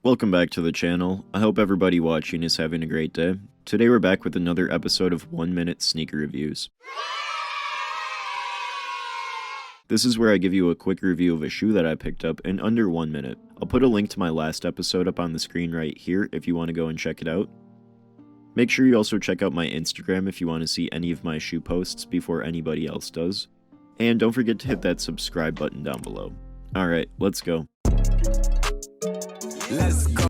Welcome back to the channel. I hope everybody watching is having a great day. Today we're back with another episode of 1 Minute Sneaker Reviews. This is where I give you a quick review of a shoe that I picked up in under 1 minute. I'll put a link to my last episode up on the screen right here if you want to go and check it out. Make sure you also check out my Instagram if you want to see any of my shoe posts before anybody else does. And don't forget to hit that subscribe button down below. Alright, let's go.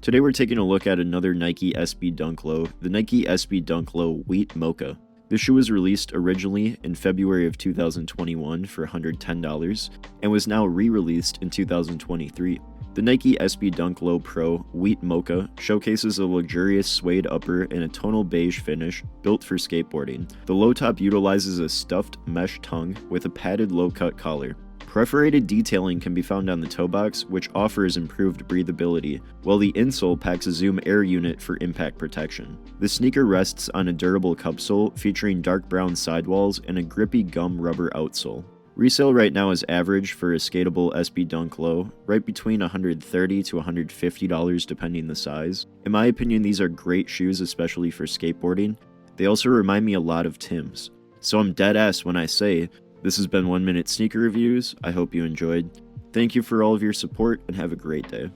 Today we're taking a look at another Nike SB Dunk Low, the Nike SB Dunk Low Wheat Mocha. This shoe was released originally in February of 2021 for $110 and was now re-released in 2023. The Nike SB Dunk Low Pro Wheat Mocha showcases a luxurious suede upper in a tonal beige finish built for skateboarding. The low top utilizes a stuffed mesh tongue with a padded low-cut collar. Perforated detailing can be found on the toe box, which offers improved breathability, while the insole packs a Zoom Air unit for impact protection. The sneaker rests on a durable cupsole featuring dark brown sidewalls and a grippy gum rubber outsole. Resale right now is average for a skatable SB Dunk Low, right between $130 to $150 depending the size. In my opinion, these are great shoes, especially for skateboarding. They also remind me a lot of Tim's. So I'm dead ass when I say, this has been 1 Minute Sneaker Reviews. I hope you enjoyed. Thank you for all of your support and have a great day.